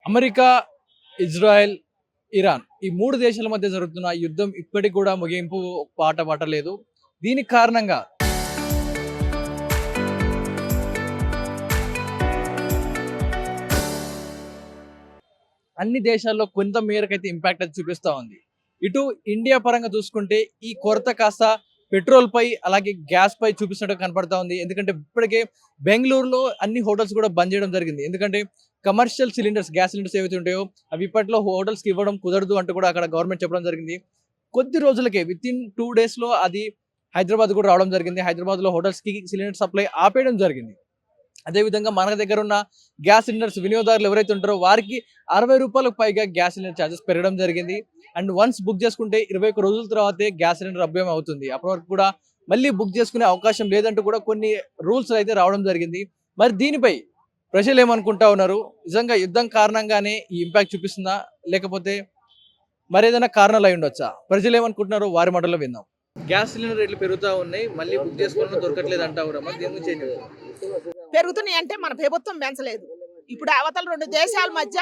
America, Israel, Iran ఈ 3 దేశాల మధ్య జరుగుతున్న యుద్ధం ఇప్పటికి కూడా ముగింపు పాట పట్టలేదు. దీనికి కారణంగా అన్ని దేశాల్లో కొంత మేరకైతే ఇంపాక్ట్ అయితే చూపిస్తా ఉంది. ఇటు ఇండియా పరంగా చూసుకుంటే ఈ కొరత కాస్త పెట్రోల్ పై అలాగే గ్యాస్ పై చూపిస్తున్నట్టు కనపడతా ఉంది. ఎందుకంటే ఇప్పటికే బెంగళూరులో అన్ని హోటల్స్ కూడా బంద్ చేయడం జరిగింది. ఎందుకంటే కమర్షియల్ సిలిండర్స్, గ్యాస్ సిలిండర్స్ ఏవైతే ఉంటాయో అవి ఇప్పట్లో హోటల్స్కి ఇవ్వడం కుదరదు అంటూ కూడా అక్కడ గవర్నమెంట్ చెప్పడం జరిగింది. కొద్ది రోజులకే వితిన్ 2 days లో అది హైదరాబాద్ కూడా రావడం జరిగింది. హైదరాబాద్లో హోటల్స్కి సిలిండర్ సప్లై ఆపేయడం జరిగింది. అదేవిధంగా మన దగ్గర ఉన్న గ్యాస్ సిలిండర్స్ వినియోగదారులు ఎవరైతే ఉంటారో వారికి ₹60 పైగా గ్యాస్ సిలిండర్ ఛార్జెస్ పెరగడం జరిగింది. అండ్ వన్స్ బుక్ చేసుకుంటే 21 రోజుల తర్వాతే గ్యాస్ సిలిండర్ లభ్యం అవుతుంది. అప్పటి వరకు కూడా మళ్ళీ బుక్ చేసుకునే అవకాశం లేదంటూ కూడా కొన్ని రూల్స్ అయితే రావడం జరిగింది. మరి దీనిపై ప్రజలు ఏమనుకుంటా ఉన్నారు? నిజంగా యుద్ధం కారణంగానే ఈ ఇంపాక్ట్ చూపిస్తుందా, లేకపోతే మరేదైనా కారణాలు అయి ఉండొచ్చా? ప్రజలు ఏమనుకుంటున్నారో వారి మాటల్లో విందాం. గ్యాస్ సిలిండర్ రేట్లు పెరుగుతూ ఉన్నాయి, మళ్ళీ బుక్ చేసుకోవాలన్నా దొరకట్లేదు అంటా కూడా మరి దేని గురించి ఏం చెప్తారు? పెరుగుతున్నాయి అంటే మన ప్రభుత్వం పెంచలేదు. ఇప్పుడు అవతల 2 దేశాల మధ్య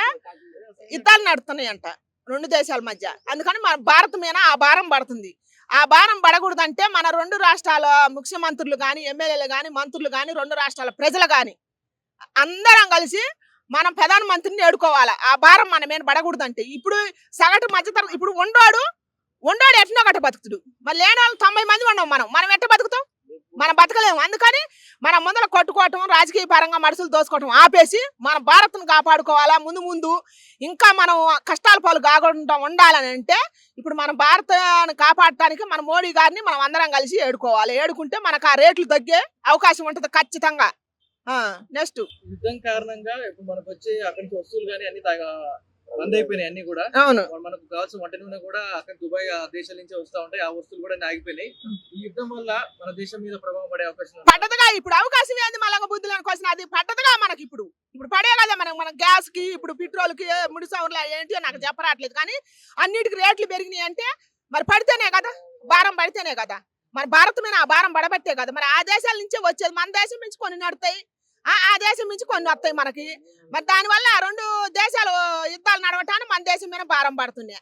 యుద్ధాలు నడుస్తున్నాయంట, 2 దేశాల మధ్య. అందుకని మన భారత మీద ఆ భారం పడుతుంది. ఆ భారం పడకూడదంటే మన 2 రాష్ట్రాల ముఖ్యమంత్రులు కానీ, ఎమ్మెల్యేలు కానీ, మంత్రులు కానీ, 2 రాష్ట్రాల ప్రజలు కానీ అందరం కలిసి మనం ప్రధానమంత్రిని ఏడుకోవాలి. ఆ భారం మన మీద పడకూడదంటే ఇప్పుడు సగటు మధ్యతరగతి ఇప్పుడు ఉండోడు ఎట్నో గట్ట బతుకుతుడు. మరి లేని వాళ్ళు 90 మంది ఉన్నాం. మనం ఎట్ట బతుకుతాం? మనం బతకలేము. అందుకని మనం ముందర కొట్టుకోవటం, రాజకీయ పరంగా మనుషులు దోసుకోవటం ఆపేసి మన భారత్ను కాపాడుకోవాలా. ముందు ఇంకా మనం కష్టాల పాలు కాకుండా ఉండాలని అంటే ఇప్పుడు మన భారతాన్ని కాపాడటానికి మన మోడీ గారిని మనం అందరం కలిసి ఏడుకోవాలి. ఏడుకుంటే మనకు ఆ రేట్లు తగ్గే అవకాశం ఉంటుంది ఖచ్చితంగా. నెక్స్ట్ యుద్ధం కారణంగా ఇప్పుడు మనకు వచ్చే అక్కడి నుంచి వస్తువులు కానీ అన్ని బంద్ అయిపోయినాయి. అన్ని కూడా అవును, మనకు కావాల్సిన వంట నూనె కూడా అక్కడ దుబాయ్ ఆ దేశాల నుంచి వస్తూ ఉంటాయి. ఆ వస్తువులు కూడా ఆగిపోయినాయి. ఈ యుద్ధం వల్ల మన దేశం మీద ప్రభావం పడే అవకాశం ఉంది. పడ్డదుగా ఇప్పుడు అవకాశం ఏంది? మళ్ళీ బుద్ధులు కోసం అది పడ్డదుగా మనకి. ఇప్పుడు పడే కదా మన గ్యాస్ కి, ఇప్పుడు పెట్రోల్ కి, ముడి సవర్లు ఏంటి నాకు చెప్పరాట్లేదు. కానీ అన్నిటికి రేట్లు పెరిగినాయి అంటే మరి పడితేనే కదా, భారం పడితేనే కదా. మరి భారత మీద ఆ భారం పడబట్టే కదా మరి ఆ దేశాల నుంచి వచ్చేది. మన దేశం నుంచి కొన్ని నడుతాయి, ఆ దేశం నుంచి కొన్ని వస్తాయి మనకి. మరి దానివల్ల 2 దేశాలు యుద్ధాలు నడవటానికి మన దేశం మీద భారం పడుతున్నాయి.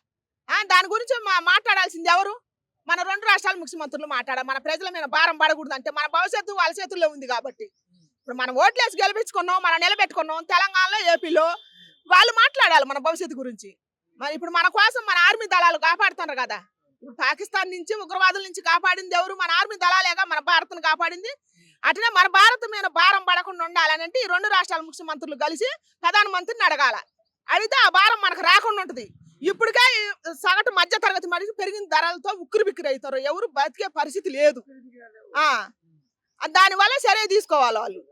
దాని గురించి మాట్లాడాల్సింది ఎవరు? మన 2 రాష్ట్రాల ముఖ్యమంత్రులు మాట్లాడాలి. మన ప్రజల మీద భారం పడకూడదు అంటే మన భవిష్యత్తు వాళ్ళ చేతుల్లో ఉంది కాబట్టి. ఇప్పుడు మనం ఓట్లేసి గెలిపించుకున్నాం, మనం నిలబెట్టుకున్నాం. తెలంగాణలో, ఏపీలో వాళ్ళు మాట్లాడాలి మన భవిష్యత్తు గురించి. మరి ఇప్పుడు మన కోసం మన ఆర్మీ దళాలు కాపాడుతున్నారు కదా. ఇప్పుడు పాకిస్తాన్ నుంచి ఉగ్రవాదుల నుంచి కాపాడింది ఎవరు? మన ఆర్మీ దళాలేగా మన భారత్ను కాపాడింది. అట్లనే మన భారత మీద భారం పడకుండా ఉండాలని అంటే ఈ 2 రాష్ట్రాల ముఖ్యమంత్రులు కలిసి ప్రధానమంత్రిని అడగాల. అడిగితే ఆ భారం మనకు రాకుండా ఉంటుంది. ఇప్పటికే సగటు మధ్య తరగతి మనిషి పెరిగిన ధరలతో ఉక్కిరి బిక్కిరి అవుతారు. ఎవరు బతికే పరిస్థితి లేదు. దానివల్ల చర్య తీసుకోవాలి వాళ్ళు.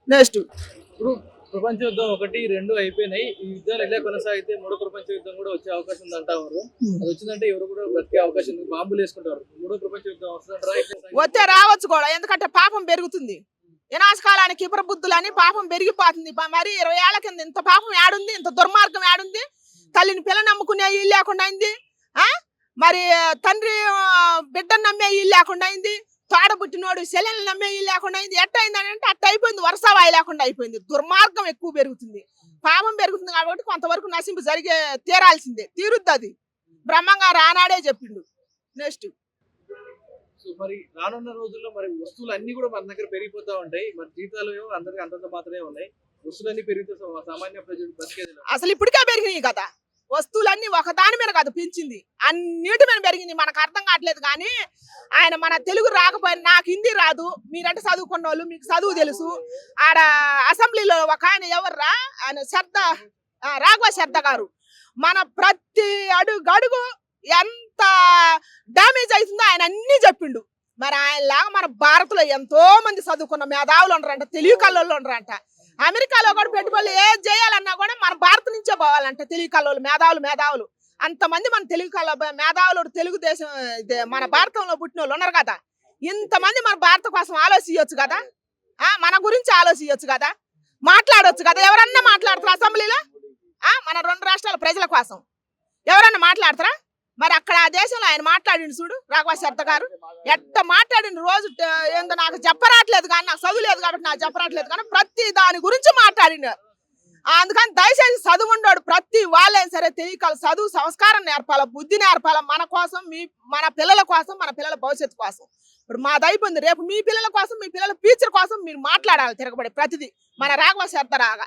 నెక్స్ట్ ఇప్పుడు ప్రపంచ యుద్ధం 1, 2 అయిపోయినాయి. ఈ యుద్ధాలు ఎలా కొనసాగితే 3వ ప్రపంచ యుద్ధం కూడా వచ్చే అవకాశం ఉంది అంటారు. అది వచ్చిందంటే ఎవరు కూడా బ్రతికే అవకాశం ఉంది. బాంబులు వేసుకుంటారు. 3వ ప్రపంచ యుద్ధం వస్తుందంటారా? వస్తే రావచ్చు కూడా, ఎందుకంటే పాపం పెరుగుతుంది. వినాశకాలానికి ప్రబుద్ధులని పాపం పెరిగిపోతుంది. మరి 20 ఏళ్ల కింద ఇంత పాపం ఏడుంది, ఇంత దుర్మార్గం ఏడుంది? తల్లిని పిల్ల నమ్ముకునే ఇల్లు లేకుండా అయింది. మరి తండ్రి బిడ్డను నమ్మే ఇల్లు లేకుండా అయింది. తోడబుట్టినోడు సెలెన్లు నమ్మే ఇల్లు లేకుండా అయింది. ఎట్ట అయిందని అంటే అట్ట అయిపోయింది. వర్షావాయి లేకుండా అయిపోయింది. దుర్మార్గం ఎక్కువ పెరుగుతుంది, పాపం పెరుగుతుంది. కాబట్టి కొంతవరకు నశింపు జరిగే తీరాల్సిందే, తీరుద్ది. అది బ్రహ్మంగారు ఆనాడే చెప్పిండు. నెక్స్ట్ మరి రానున్న రోజుల్లో మరి వస్తువులు అన్ని కూడా మన దగ్గర పెరిగిపోతా ఉంటాయి. మరి జీతాలు ఏమో అందరికి అంతంత మాత్రమే ఉన్నాయి. వస్తువులన్నీ పెరిగితే సామాన్య ప్రజలు బతికేది అసలు ఇప్పటికే పెరిగినాయి కదా. వస్తువులన్నీ ఒకదాని మీద కాదు పెంచింది, అన్నిటి మీద పెరిగింది. మనకు అర్థం కావట్లేదు. కానీ ఆయన మన తెలుగు రాకపోయినా, నాకు హిందీ రాదు, మీరంటే చదువుకున్న వాళ్ళు, మీకు చదువు తెలుసు. ఆడ అసెంబ్లీలో ఒక ఆయన ఎవర్రా, ఆయన రాఘవ శ్రద్ధ గారు మన ప్రతి అడుగు ఎంత డ్యామేజ్ అవుతుందో ఆయన అన్ని చెప్పిండు. మరి ఆయనలాగా మన భారత్లో ఎంతో మంది చదువుకున్న మేధావులు ఉండరంట, తెలివి కళ్ళోళ్ళు ఉండరంట. అమెరికాలో కూడా పెట్టుబడులు ఏది చేయాలన్నా కూడా మన భారత్ నుంచే పోవాలంట. తెలివి కళ్ళోళ్ళు, మేధావులు అంతమంది మన తెలుగు కళ్ళ మేధావులు తెలుగుదేశం మన భారతంలో పుట్టిన వాళ్ళు ఉన్నారు కదా. ఇంతమంది మన భారత కోసం ఆలోచించవచ్చు కదా, మన గురించి ఆలోచించవచ్చు కదా, మాట్లాడవచ్చు కదా. ఎవరన్నా మాట్లాడతారా అసెంబ్లీలో? మన 2 రాష్ట్రాల ప్రజల కోసం ఎవరన్నా మాట్లాడతారా? మరి అక్కడ ఆ దేశంలో ఆయన మాట్లాడిండు చూడు, రాఘవ శ్రద్ధ గారు ఎట్ట మాట్లాడిన రోజు ఏందో నాకు చెప్పరాట్లేదు. కానీ నాకు చదువు లేదు కాబట్టి నాకు చెప్పరాట్లేదు. కానీ ప్రతి దాని గురించి మాట్లాడిండు. అందుకని దయచేసి చదువు ఉండోడు ప్రతి వాళ్ళైనా సరే తెలియకాల చదువు సంస్కారం నేర్పాల, బుద్ధి నేర్పాల, మన కోసం మన పిల్లల కోసం, మన పిల్లల భవిష్యత్తు కోసం. ఇప్పుడు మాది అయిపోయింది, రేపు మీ పిల్లల కోసం, మీ పిల్లల ఫ్యూచర్ కోసం మీరు మాట్లాడాలి తిరగబడి ప్రతిదీ మన రాఘవ శర్తరాగా.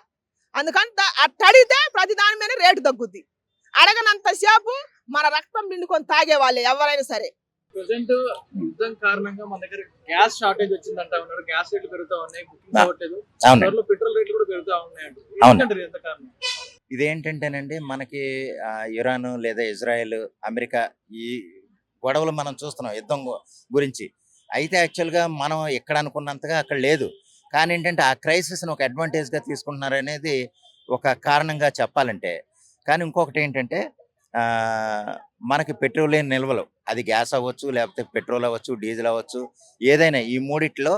అందుకని అట్ట అడిగితే ప్రతి దాని మీద రేటు తగ్గుద్ది. అడగనంతసేపు మన రక్తం పిండుకొని తాగే వాళ్ళే ఎవరైనా సరే. ప్రజెంట్ యుద్ధం కారణంగా మన దగ్గర గ్యాస్ షార్టేజ్ వచ్చిందంటా ఉన్నారు, గ్యాస్ రేట్లు పెరుగుతా ఉన్నాయి, బుకింగ్ అవ్వట్లేదు, త్వరలో పెట్రోల్ రేట్లు కూడా పెరుగుతా ఉన్నాయి అంటారు. ఎంత కారణం ఇదేంటంటేనండి, మనకి ఇరాన్ లేదా ఇజ్రాయెల్, అమెరికా ఈ గొడవలు మనం చూస్తున్నాం యుద్ధం గురించి. అయితే యాక్చువల్గా మనం ఎక్కడ అనుకున్నంతగా అక్కడ లేదు. కానీ ఏంటంటే ఆ క్రైసిస్ని ఒక అడ్వాంటేజ్గా తీసుకుంటున్నారు అనేది ఒక కారణంగా చెప్పాలంటే. కానీ ఇంకొకటి ఏంటంటే మనకి పెట్రోలియం నిల్వలు, అది గ్యాస్ అవ్వచ్చు, లేకపోతే పెట్రోల్ అవ్వచ్చు, డీజిల్ అవ్వచ్చు, ఏదైనా ఈ మూడిట్లో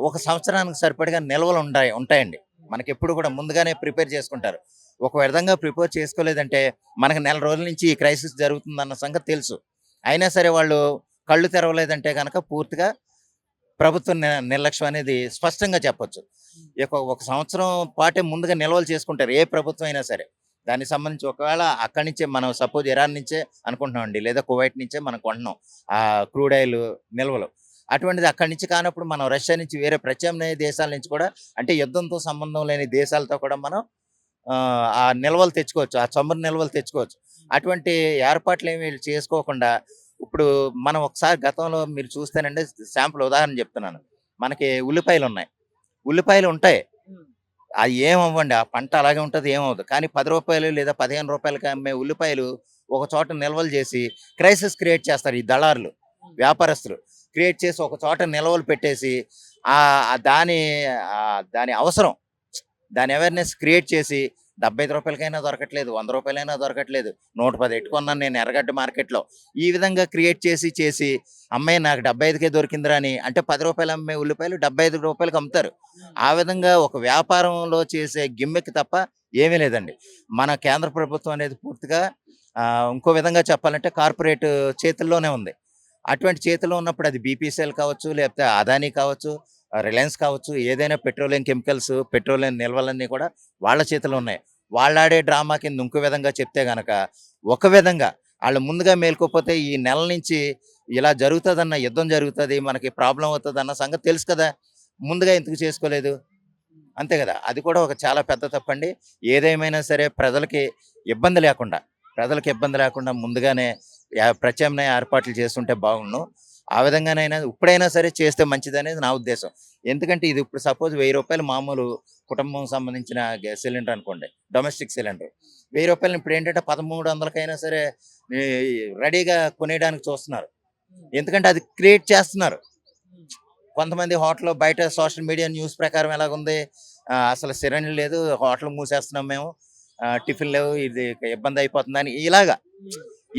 ఒక సంవత్సరానికి సరిపడిగా నిల్వలు ఉంటాయండి. మనకి ఎప్పుడు కూడా ముందుగానే ప్రిపేర్ చేసుకుంటారు. ఒక విధంగా ప్రిపేర్ చేసుకోలేదంటే మనకి నెల రోజుల నుంచి ఈ క్రైసిస్ జరుగుతుందన్న సంగతి తెలుసు. అయినా సరే వాళ్ళు కళ్ళు తెరవలేదంటే కనుక పూర్తిగా ప్రభుత్వం నిర్లక్ష్యం అనేది స్పష్టంగా చెప్పొచ్చు. ఒక సంవత్సరం పాటే ముందుగా నిల్వలు చేసుకుంటారు ఏ ప్రభుత్వం అయినా సరే. దానికి సంబంధించి ఒకవేళ అక్కడి నుంచే మనం సపోజ్ ఇరాన్ నుంచే అనుకుంటున్నామండి, లేదా కువైట్ నుంచే మనం కొంటున్నాం ఆ క్రూడ్ ఆయిల్ నిల్వలు. అటువంటిది అక్కడి నుంచి కానప్పుడు మనం రష్యా నుంచి, వేరే ప్రత్యామ్నాయ దేశాల నుంచి కూడా, అంటే యుద్ధంతో సంబంధం లేని దేశాలతో కూడా మనం ఆ నిల్వలు తెచ్చుకోవచ్చు, ఆ చమురు నిల్వలు తెచ్చుకోవచ్చు. అటువంటి ఏర్పాట్లు ఏమి చేసుకోకుండా ఇప్పుడు మనం ఒకసారి గతంలో మీరు చూస్తేనండి, శాంపుల్ ఉదాహరణ చెప్తున్నాను. మనకి ఉల్లిపాయలు ఉంటాయి, అది ఏమవ్వండి, ఆ పంట అలాగే ఉంటుంది, ఏమవుతుంది. కానీ 10 రూపాయలు లేదా 15 రూపాయలకి అమ్మే ఉల్లిపాయలు ఒక చోట నిల్వలు చేసి క్రైసిస్ క్రియేట్ చేస్తారు. ఈ దళారులు, వ్యాపారస్తులు క్రియేట్ చేసి ఒక చోట నిల్వలు పెట్టేసి దాని అవసరం, దాని అవేర్నెస్ క్రియేట్ చేసి 75 రూపాయలకైనా దొరకట్లేదు, 100 రూపాయలైనా దొరకట్లేదు, 110 ఎట్టుకున్నాను నేను ఎర్రగడ్డ మార్కెట్లో. ఈ విధంగా క్రియేట్ చేసి అమ్మాయి నాకు 75కే దొరికిందిరా అని, అంటే 10 రూపాయలు అమ్మే ఉల్లిపాయలు 75 రూపాయలకి అమ్ముతారు. ఆ విధంగా ఒక వ్యాపారంలో చేసే గిమ్మిక్ తప్ప ఏమీ లేదండి. మన కేంద్ర ప్రభుత్వం అనేది పూర్తిగా ఇంకో విధంగా చెప్పాలంటే కార్పొరేట్ చేతుల్లోనే ఉంది. అటువంటి చేతుల్లో ఉన్నప్పుడు అది బీపీసీఎల్ కావచ్చు, లేకపోతే అదానీ కావచ్చు, రిలయన్స్ కావచ్చు, ఏదైనా పెట్రోలియం కెమికల్స్, పెట్రోలియం నిల్వలన్నీ కూడా వాళ్ళ చేతిలో ఉన్నాయి. వాళ్ళాడే డ్రామా కింద ఇంకో విధంగా చెప్తే గనక, ఒక విధంగా వాళ్ళు ముందుగా మేల్కోపోతే ఈ నెల నుంచి ఇలా జరుగుతుందన్న, యుద్ధం జరుగుతుంది, మనకి ప్రాబ్లం అవుతుంది అన్న సంగతి తెలుసు కదా, ముందుగా ఎందుకు చేసుకోలేదు? అంతే కదా. అది కూడా ఒక చాలా పెద్ద తప్పండి. ఏదేమైనా సరే ప్రజలకి ఇబ్బంది లేకుండా ముందుగానే ప్రత్యామ్నాయ ఏర్పాట్లు చేస్తుంటే బాగుండు. ఆ విధంగానైనా ఇప్పుడైనా సరే చేస్తే మంచిదనేది నా ఉద్దేశం. ఎందుకంటే ఇది ఇప్పుడు సపోజ్ 1000 రూపాయలు మామూలు కుటుంబం సంబంధించిన గ్యాస్ సిలిండర్ అనుకోండి, డొమెస్టిక్ సిలిండర్ 1000 రూపాయలు ఇప్పుడు ఏంటంటే 1300కైనా సరే రెడీగా కొనేయడానికి చూస్తున్నారు. ఎందుకంటే అది క్రియేట్ చేస్తున్నారు. కొంతమంది హోటల్ బయట సోషల్ మీడియా న్యూస్ ప్రకారం ఎలాగుంది, అసలు సిలిండర్ లేదు, హోటల్ మూసేస్తున్నాం మేము, టిఫిన్ లేవు, ఇది ఇబ్బంది అయిపోతుందని ఇలాగా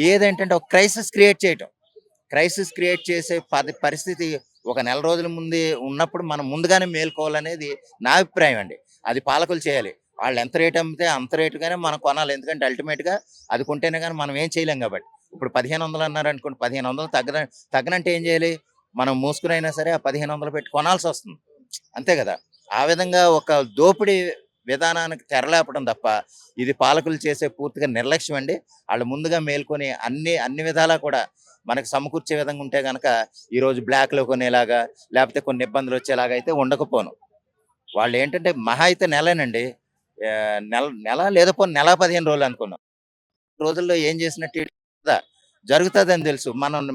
ఏదేంటంటే ఒక క్రైసిస్ క్రియేట్ చేసే పరిస్థితి ఒక నెల రోజుల ముందే ఉన్నప్పుడు మనం ముందుగానే మేల్కోవాలనేది నా అభిప్రాయం అండి. అది పాలకులు చేయాలి. వాళ్ళు ఎంత రేటు అమ్మితే అంత రేటుగానే మనం కొనాలి. ఎందుకంటే అల్టిమేట్గా అది కొంటేనే కానీ మనం ఏం చేయలేం కాబట్టి. ఇప్పుడు 1500 అన్నారు అనుకోండి, 1500 తగ్గనంటే ఏం చేయాలి, మనం మూసుకునైనా సరే ఆ 1500 పెట్టి కొనాల్సి వస్తుంది. అంతే కదా. ఆ విధంగా ఒక దోపిడీ విధానానికి తెరలేపడం తప్ప ఇది పాలకులు చేసే పూర్తిగా నిర్లక్ష్యం అండి. వాళ్ళు ముందుగా మేల్కొని అన్ని విధాలా కూడా మనకు సమకూర్చే విధంగా ఉంటే కనుక ఈరోజు బ్లాక్లో కొనేలాగా, లేకపోతే కొన్ని ఇబ్బందులు వచ్చేలాగా అయితే ఉండకపోను. వాళ్ళు ఏంటంటే మహా అయితే నెలేనండి, నెల లేదా పోనీ నెల 15 రోజులు అనుకున్నాం. రోజుల్లో ఏం చేసినట్టు జరుగుతుందని తెలుసు.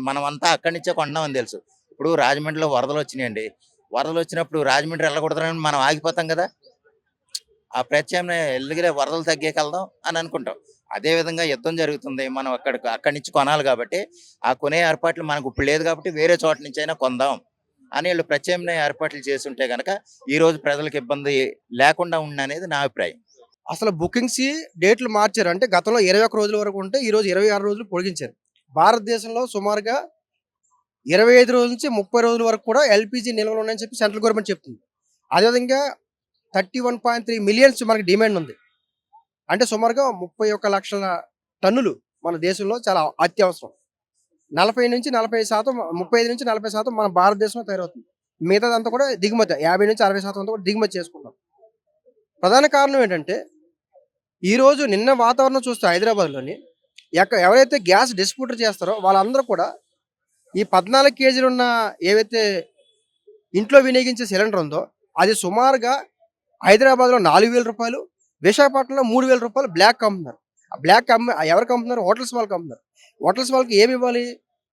మనం అంతా అక్కడి నుంచే కొంటున్నామని తెలుసు. ఇప్పుడు రాజమండ్రిలో వరదలు వచ్చినాయండి, వరదలు వచ్చినప్పుడు రాజమండ్రి వెళ్ళకూడదని మనం ఆగిపోతాం కదా. ఆ ప్రత్యామ్నాయ ఎల్లుగిరే వరదలు తగ్గేకి వెళ్దాం అని అనుకుంటాం. అదేవిధంగా యుద్ధం జరుగుతుంది, మనం అక్కడి నుంచి కొనాలి కాబట్టి ఆ కొనే ఏర్పాట్లు మనకు ఇప్పుడు లేదు కాబట్టి వేరే చోట నుంచి అయినా కొందాం అని వీళ్ళు ప్రత్యామ్నాయ ఏర్పాట్లు చేస్తుంటే కనుక ఈ రోజు ప్రజలకు ఇబ్బంది లేకుండా ఉండనేది నా అభిప్రాయం. అసలు బుకింగ్స్ డేట్లు మార్చారు. అంటే గతంలో 21 రోజుల వరకు ఉంటే ఈ రోజు 26 రోజులు పొడిగించారు. భారతదేశంలో సుమారుగా 25 రోజుల నుంచి 30 రోజుల వరకు కూడా ఎల్పిజి నిల్వలు ఉన్నాయని చెప్పి సెంట్రల్ గవర్నమెంట్ చెప్తుంది. అదేవిధంగా 31.3 మిలియన్స్ మనకి డిమాండ్ ఉంది. అంటే సుమారుగా 31 లక్షల టన్నులు మన దేశంలో చాలా అత్యవసరం. 40 నుంచి 40%, 35 నుంచి 40% మన భారతదేశంలో తయారవుతుంది. మిగతాదంతా కూడా దిగుమతి, 50 నుంచి 60% అంతా కూడా దిగుమతి చేసుకుంటాం. ప్రధాన కారణం ఏంటంటే ఈరోజు నిన్న వాతావరణం చూస్తే హైదరాబాద్లోని ఎవరైతే గ్యాస్ డిస్ట్రిబ్యూటర్ చేస్తారో వాళ్ళందరూ కూడా ఈ 14 కేజీలు ఉన్న ఏవైతే ఇంట్లో వినియోగించే సిలిండర్ ఉందో అది సుమారుగా హైదరాబాద్లో 4,000 రూపాయలు, విశాఖపట్నంలో 3,000 రూపాయలు బ్లాక్ అమ్ముతున్నారు. ఆ బ్లాక్ ఎవరికి అమ్ముతున్నారు? హోటల్స్ వాళ్ళకి అమ్ముతున్నారు. హోటల్స్ వాళ్ళకి ఏమి ఇవ్వాలి?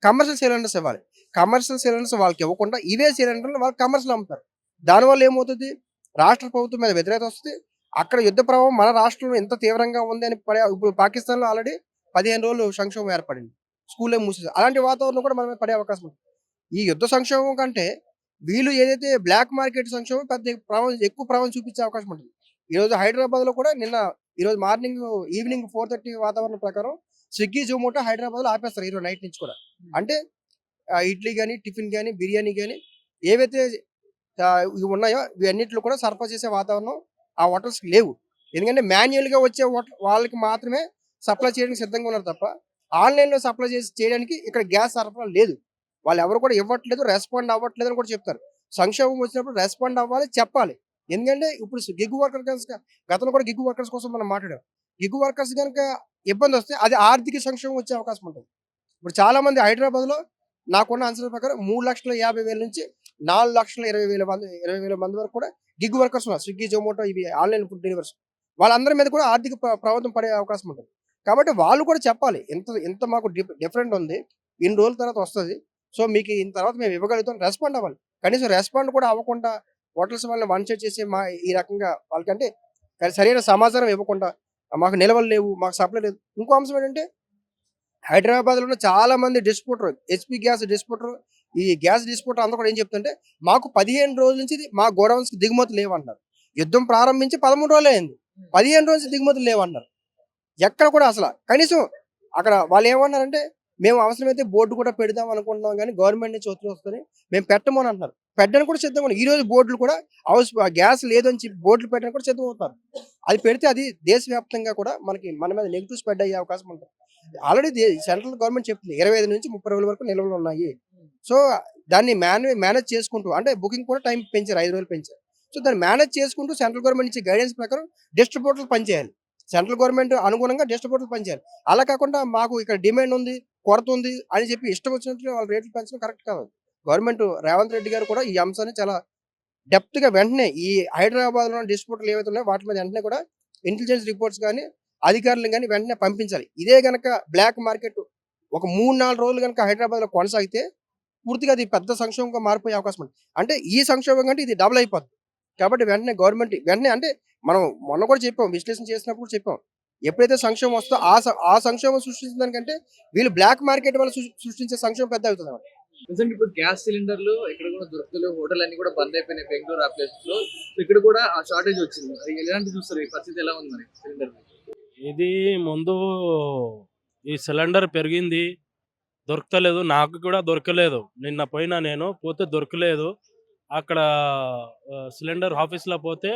కమర్షియల్ సిలిండర్స్ ఇవ్వాలి. కమర్షియల్ సిలిండర్స్ వాళ్ళకి ఇవ్వకుండా ఇవే సిలిండర్లు వాళ్ళకి కమర్షియల్ అమ్ముతారు. దానివల్ల ఏమవుతుంది? రాష్ట్ర ప్రభుత్వం మీద వ్యతిరేకత వస్తుంది. అక్కడ యుద్ధ ప్రభావం మన రాష్ట్రంలో ఎంత తీవ్రంగా ఉంది అని ఇప్పుడు పాకిస్తాన్లో ఆల్రెడీ 15 రోజులు సంక్షోభం ఏర్పడింది. స్కూల్లో మూసేసారు. అలాంటి వాతావరణం కూడా మన మీద పడే అవకాశం ఉంది. ఈ యుద్ధ సంక్షోభం కంటే వీళ్ళు ఏదైతే బ్లాక్ మార్కెట్ సంక్షోభం ఎక్కువ ప్రభావం చూపించే అవకాశం ఉంటుంది. ఈరోజు హైదరాబాద్లో కూడా ఈరోజు ఈవినింగ్ 4:30 వాతావరణం ప్రకారం స్విగ్గీ, జొమాటో హైదరాబాద్లో ఆపేస్తారు ఈరోజు నైట్ నుంచి కూడా. అంటే ఇడ్లీ కానీ, టిఫిన్ కానీ, బిర్యానీ కానీ ఏవైతే ఇవి ఉన్నాయో ఇవన్నిట్లో కూడా సరఫరా చేసే వాతావరణం ఆ హోటల్స్కి లేవు. ఎందుకంటే మాన్యువల్గా వచ్చే వాళ్ళకి మాత్రమే సప్లై చేయడానికి సిద్ధంగా ఉన్నారు తప్ప ఆన్లైన్లో సప్లై చేయడానికి ఇక్కడ గ్యాస్ సరఫరా లేదు. వాళ్ళు ఎవరు కూడా ఇవ్వట్లేదు, రెస్పాండ్ అవ్వట్లేదు అని కూడా చెప్తారు. సంక్షోభం వచ్చినప్పుడు రెస్పాండ్ అవ్వాలి, చెప్పాలి. ఎందుకంటే ఇప్పుడు గిగ్ వర్కర్స్ గతంలో కూడా గిగ్ వర్కర్స్ కోసం మనం మాట్లాడాం. గిగ్ వర్కర్స్ కనుక ఇబ్బంది వస్తే అది ఆర్థిక సంక్షోభం వచ్చే అవకాశం ఉంటుంది. ఇప్పుడు చాలా మంది హైదరాబాద్లో నాకున్న అంచనా ప్రకారం 3,50,000 నుంచి 4,20,000 మంది వరకు కూడా గిగ్ వర్కర్స్ ఉన్నారు. స్విగ్గీ, జొమాటో ఇవి ఆన్లైన్ ఫుడ్ డెలివరీస్ వాళ్ళందరి మీద కూడా ఆర్థిక ప్రభావం పడే అవకాశం ఉంటుంది. కాబట్టి వాళ్ళు కూడా చెప్పాలి, ఎంత మాకు డిఫరెంట్ ఉంది, ఇన్ని రోజుల తర్వాత వస్తుంది, సో మీకు ఇంత తర్వాత మేము ఇవ్వగలుగుతాం, రెస్పాండ్ అవ్వాలి. కనీసం రెస్పాండ్ కూడా అవ్వకుండా హోటల్స్ వాళ్ళని వన్ సెట్ చేసి ఈ రకంగా వాళ్ళకంటే సరైన సమాచారం ఇవ్వకుండా మాకు నిల్వలు లేవు, మాకు సప్లై లేదు. ఇంకో అంశం ఏంటంటే హైదరాబాద్లో ఉన్న చాలా మంది డిస్ట్రిబ్యూటర్, హెచ్పి గ్యాస్ డిస్ట్రిబ్యూటర్, ఈ గ్యాస్ డిస్ట్రిబ్యూటర్ అందరూ కూడా ఏం చెప్తుంటే మాకు 15 రోజుల నుంచి మా గోడౌన్స్ దిగుమతులు లేవన్నారు. యుద్ధం ప్రారంభించి 13 రోజులు అయింది, 15 రోజుల నుంచి దిగుమతులు లేవన్నారు. ఎక్కడ కూడా అసలు కనీసం అక్కడ వాళ్ళు ఏమన్నారంటే మేము అవసరమైతే బోర్డు కూడా పెడదాం అనుకుంటున్నాం కానీ గవర్నమెంట్ నుంచి ఒత్తిడి వస్తుంది, మేము పెట్టమని అంటున్నారు. పెట్టడానికి కూడా సిద్ధంగా ఈ రోజు బోర్డులు కూడా గ్యాస్ లేదని చెప్పి బోర్డులు పెట్టడానికి కూడా సిద్ధం అవుతారు. అది పెడితే అది దేశవ్యాప్తంగా కూడా మన మీద నెగిటివ్ స్ప్రెడ్ అయ్యే అవకాశం ఉంటుంది. ఆల్రెడీ సెంట్రల్ గవర్నమెంట్ చెప్తుంది 25 నుంచి 30 రోజుల వరకు నిల్వలు ఉన్నాయి. సో దాన్ని మేనేజ్ చేసుకుంటూ, అంటే బుకింగ్ కూడా టైం పెంచారు, 5 రోజులు పెంచారు. సో దాన్ని మేనేజ్ చేసుకుంటూ సెంట్రల్ గవర్నమెంట్ ఇచ్చే గైడెన్స్ ప్రకారం డిస్ట్రిబ్యూటర్లు పనిచేయాలి. సెంట్రల్ గవర్నమెంట్ అనుగుణంగా డిస్ట్రిబ్యూటర్లు పనిచేయాలి. అలా కాకుండా మాకు ఇక్కడ డిమాండ్ ఉంది, కొరత ఉంది అని చెప్పి ఇష్టం వచ్చినట్లు వాళ్ళ రేట్లు పెంచడం కరెక్ట్ కాదు. గవర్నమెంట్ రేవంత్ రెడ్డి గారు కూడా ఈ అంశాన్ని చాలా డెప్త్గా వెంటనే ఈ హైదరాబాద్లో డిస్ట్రిబ్యూటర్లు ఏవైతే ఉన్నాయో వాటి మీద వెంటనే కూడా ఇంటెలిజెన్స్ రిపోర్ట్స్ కానీ అధికారులు కానీ వెంటనే పంపించాలి. ఇదే గనక బ్లాక్ మార్కెట్ ఒక 3-4 రోజులు కనుక హైదరాబాద్లో కొనసాగితే పూర్తిగా అది పెద్ద సంక్షోభంగా మారిపోయే అవకాశం ఉంది. అంటే ఈ సంక్షోభం కంటే ఇది డబుల్ అయిపోద్ది. కాబట్టి వెంటనే గవర్నమెంట్ అంటే మనం మొన్న కూడా చెప్పాం, విశ్లేషణ చేసినప్పుడు చెప్పాం, ఎప్పుడైతే సంక్షోభం వస్తుందో ఆ సంక్షోభం సృష్టించిన దానికంటే వీళ్ళు బ్లాక్ మార్కెట్ వల్ల సృష్టించే సంక్షోభం పెద్ద అవుతుంది అన్నమాట. నిజంగా ఇప్పుడు గ్యాస్ సిలిండర్లు ఇక్కడ కూడా దొరుకుతలేవు, హోటల్ అన్ని కూడా బంద్ అయిపోయినాయి బెంగళూరు ఆ ప్లేసెస్ లో. ఇక్కడ కూడా ఆ షార్టేజ్ వచ్చింది. అది ఎలాంటి చూస్తారు, ఈ పరిస్థితి ఎలా ఉంది మరి సిలిండర్? ఇది ముందు ఈ సిలిండర్ పెరిగింది, దొరకలేదు, నాకు కూడా దొరకలేదు. నిన్న పోయినా నేను పోతే దొరకలేదు. అక్కడ సిలిండర్ ఆఫీస్లో పోతే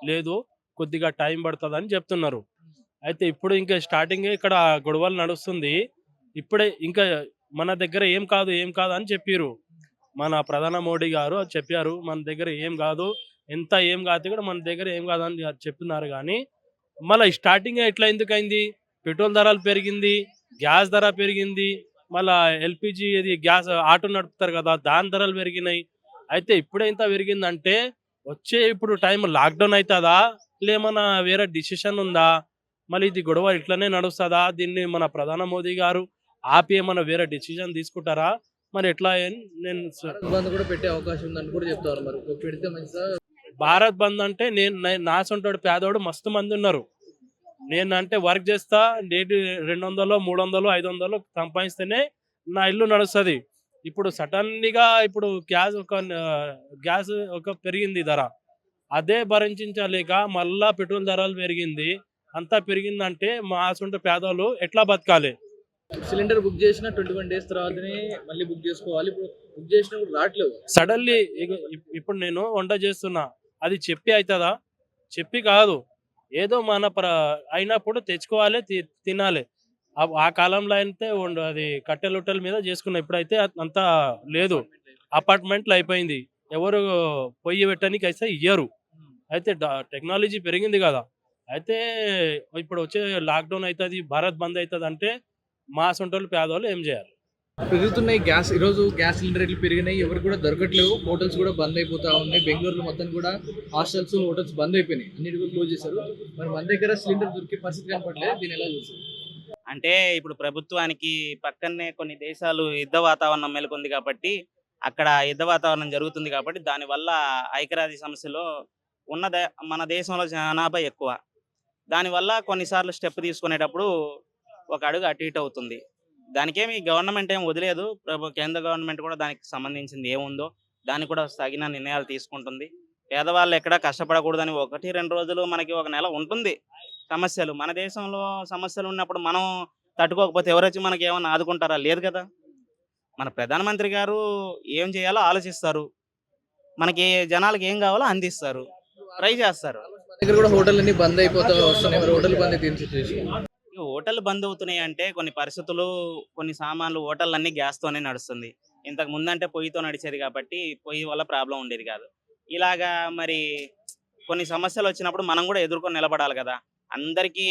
లేదు, కొద్దిగా టైం పడుతుంది అని చెప్తున్నారు. అయితే ఇప్పుడు ఇంకా స్టార్టింగ్ ఇక్కడ గొడవలు నడుస్తుంది. ఇప్పుడే ఇంకా మన దగ్గర ఏం కాదు అని చెప్పారు. మన ప్రధాన మోడీ గారు అది చెప్పారు, మన దగ్గర ఏం కాదు, ఏం కాదు కూడా మన దగ్గర ఏం కాదు అని చెప్తున్నారు. కానీ మళ్ళీ స్టార్టింగ్ ఎట్లా ఎందుకైంది? పెట్రోల్ ధరలు పెరిగింది, గ్యాస్ ధర పెరిగింది, మళ్ళీ ఎల్పిజి ఇది గ్యాస్ ఆటో నడుపుతారు కదా దాని ధరలు పెరిగినాయి. అయితే ఇప్పుడు ఎంత పెరిగిందంటే ఇప్పుడు టైం లాక్డౌన్ అవుతుందా, లేమన్నా వేరే డిసిషన్ ఉందా, మళ్ళీ ఇది గొడవ ఇట్లనే నడుస్తుందా, దీన్ని మన ప్రధాన మోదీ గారు ఆపి ఏమన్నా వేరే డిసిషన్ తీసుకుంటారా, మరి ఎట్లా అని నేను బంద్ కూడా పెట్టే అవకాశం ఉందని కూడా చెప్తారు. మరి పెడితే మంచిదా? భారత్ బంద్ అంటే నా సొంతోడు పేదోడు మస్తు మంది ఉన్నారు. నేను అంటే వర్క్ చేస్తా, డైలీ 200, 300, 500 సంపాదిస్తేనే నా ఇల్లు నడుస్తుంది. ఇప్పుడు సడన్లీగా ఇప్పుడు గ్యాస్ ఒక పెరిగింది ధర, అదే భరించలేక మళ్ళా పెట్రోల్ ధరలు పెరిగింది. అంతా పెరిగిందంటే మా సొంత పేదోళ్ళు ఎట్లా బతకాలి? సిలిండర్ బుక్ చేసిన 21 days తర్వాతనే మళ్ళీ బుక్ చేసుకోవాలి. ఇప్పుడు బుక్ చేసినప్పుడు రావట్లేదు. సడన్లీ ఇప్పుడు నేను వంట చేస్తున్నా, అది చెప్పి అవుతుందా? చెప్పి కాదు, ఏదో మన అయినప్పుడు తెచ్చుకోవాలి, తినాలి. ఆ కాలంలో అయితే అది కట్టెలొట్టెల మీద చేసుకున్నా. ఇప్పుడైతే అంతా లేదు, అపార్ట్మెంట్లు అయిపోయింది. ఎవరు పొయ్యి పెట్టడానికి అయితే ఇయ్యరు. అయితే టెక్నాలజీ పెరిగింది కదా, అయితే ఇప్పుడు వచ్చే లాక్డౌన్ అవుతుంది, భారత్ బంద్ అవుతుంది అంటే మా సొంటోళ్ళు పేదవాళ్ళు ఏం చేయాలి? పెరుగుతున్నాయి గ్యాస్, ఈరోజు గ్యాస్ సిలిండర్ రేట్లు పెరిగినాయి, ఎవరు కూడా దొరకట్లేవు, హోటల్స్ కూడా బంద్ అయిపోతా ఉన్నాయి. బెంగళూరులో మొత్తం కూడా హాస్టల్స్ హోటల్స్ బంద్ అయిపోయినాయి, అన్నిటి కూడా క్లోజ్ చేశారు. మరి మన దగ్గర సిలిండర్ దొరికే పరిస్థితి కనపడలేదు, దీన్ని ఎలా చూస్తారు? అంటే ఇప్పుడు ప్రభుత్వానికి పక్కనే కొన్ని దేశాలు యుద్ధ వాతావరణం నెలకొంది కాబట్టి, అక్కడ యుద్ధ వాతావరణం జరుగుతుంది కాబట్టి దానివల్ల ఐక్యరాజ్య సమస్యలో మన దేశంలో జనాభా ఎక్కువ. దానివల్ల కొన్నిసార్లు స్టెప్ తీసుకునేటప్పుడు ఒక అడుగు అటు ఇటు అవుతుంది. దానికేమి గవర్నమెంట్ ఏం వదిలేదు, కేంద్ర గవర్నమెంట్ కూడా దానికి సంబంధించింది ఏముందో దానికి కూడా తగిన నిర్ణయాలు తీసుకుంటుంది. పేదవాళ్ళు ఎక్కడా కష్టపడకూడదని 1-2 రోజులు మనకి ఒక నెల ఉంటుంది సమస్యలు. మన దేశంలో సమస్యలు ఉన్నప్పుడు మనం తట్టుకోకపోతే ఎవరొచ్చి మనకి ఏమన్నా ఆదుకుంటారా? లేదు కదా. మన ప్రధానమంత్రి గారు ఏం చేయాలో ఆలోచిస్తారు, మనకి జనాలకి ఏం కావాలో అందిస్తారు, ట్రై చేస్తారు. మన దగ్గర కూడా హోటల్ అన్ని బంద్ అయిపోతా వస్తున్నాయి, మరి హోటల్ బంద్ అయితే ఏం సిచ్యువేషన్? ఇక హోటల్ బంద్ అవుతున్నాయి అంటే కొన్ని పరిస్థితులు, కొన్ని సామాన్లు హోటల్ అన్ని గ్యాస్తోనే నడుస్తుంది. ఇంతకు ముందంటే పొయ్యితో నడిచేది కాబట్టి పొయ్యి వల్ల ప్రాబ్లం ఉండేది కాదు. ఇలాగా మరి కొన్ని సమస్యలు వచ్చినప్పుడు మనం కూడా ఎదుర్కొని నిలబడాలి కదా. అందరికీ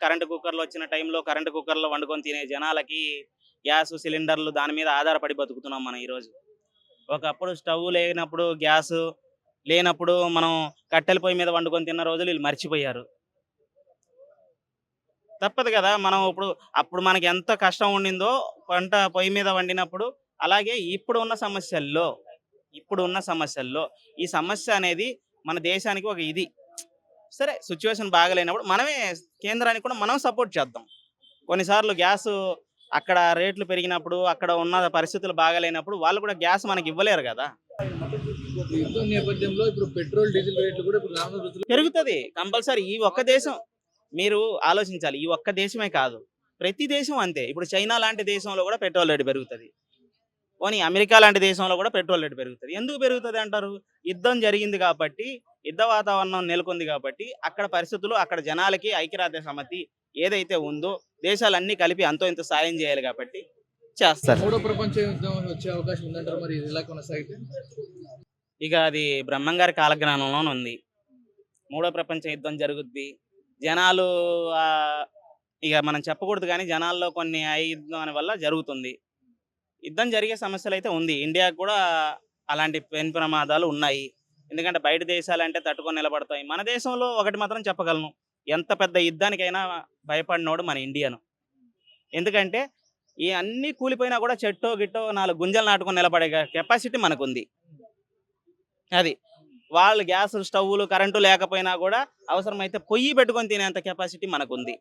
కరెంటు కుక్కర్లు వచ్చిన టైంలో కరెంటు కుక్కర్లో వండుకొని తినే జనాలకి గ్యాస్ సిలిండర్లు దాని మీద ఆధారపడి బతుకుతున్నాం మనం ఈరోజు. ఒకప్పుడు స్టవ్ లేనప్పుడు, గ్యాస్ లేనప్పుడు మనం కట్టెల పొయ్యి మీద వండుకొని తిన్న రోజులు వీళ్ళు మర్చిపోయారు. తప్పదు కదా. మనం అప్పుడు మనకి ఎంత కష్టం ఉండిందో వంట పొయ్యి మీద వండినప్పుడు, అలాగే ఇప్పుడున్న సమస్యల్లో ఈ సమస్య అనేది మన దేశానికి ఒక ఇది. సరే, సిచ్యువేషన్ బాగలేనప్పుడు మనమే కేంద్రానికి కూడా మనం సపోర్ట్ చేద్దాం. కొన్నిసార్లు గ్యాస్ అక్కడ రేట్లు పెరిగినప్పుడు, అక్కడ ఉన్న పరిస్థితులు బాగలేనప్పుడు వాళ్ళు కూడా గ్యాస్ మనకి ఇవ్వలేరు కదా. యుద్ధం నేపథ్యంలో ఇప్పుడు పెట్రోల్ డీజిల్ రేట్లు కూడా ఇప్పుడు రానున్న రోజుల్లో పెరుగుతుంది కంపల్సరీ. ఈ ఒక్క దేశం మీరు ఆలోచించాలి, ఈ ఒక్క దేశమే కాదు, ప్రతి దేశం అంతే. ఇప్పుడు చైనా లాంటి దేశంలో కూడా పెట్రోల్ రేటు పెరుగుతుంది, పోనీ అమెరికా లాంటి దేశంలో కూడా పెట్రోల్ రేటు పెరుగుతుంది. ఎందుకు పెరుగుతుంది అంటారు? యుద్ధం జరిగింది కాబట్టి, యుద్ధ వాతావరణం నెలకొంది కాబట్టి, అక్కడ పరిస్థితులు, అక్కడ జనాలకి ఐక్యరాజ్య సమితి ఏదైతే ఉందో దేశాలన్నీ కలిపి అంతో ఇంత సాయం చేయాలి కాబట్టి చేస్తారు. మూడో ప్రపంచ యుద్ధం వచ్చే అవకాశం ఉందంటారు, మరి ఇది ఎలా కొనసాగితే? ఇక అది బ్రహ్మంగారి కాలజ్ఞానంలోనే ఉంది. మూడో ప్రపంచ యుద్ధం జరుగుద్ది. జనాలు ఇక మనం చెప్పకూడదు కానీ జనాల్లో కొన్ని యుద్ధం వల్ల జరుగుతుంది. యుద్ధం జరిగే సమస్యలు అయితే ఉంది. ఇండియాకు కూడా అలాంటి పెను ప్రమాదాలు ఉన్నాయి. ఎందుకంటే బయట దేశాలంటే తట్టుకొని నిలబడతాయి. మన దేశంలో ఒకటి మాత్రం చెప్పగలను, ఎంత పెద్ద యుద్ధానికైనా భయపడినోడు మన ఇండియను. ఎందుకంటే ఈ అన్నీ కూలిపోయినా కూడా చెట్టో గిట్టో 4 గుంజలు నాటుకొని నిలబడే కెపాసిటీ మనకుంది. అది వాళ్ళు గ్యాస్ స్టవ్లు కరెంటు లేకపోయినా కూడా అవసరమైతే పొయ్యి పెట్టుకొని తినేంత కెపాసిటీ మనకుంది.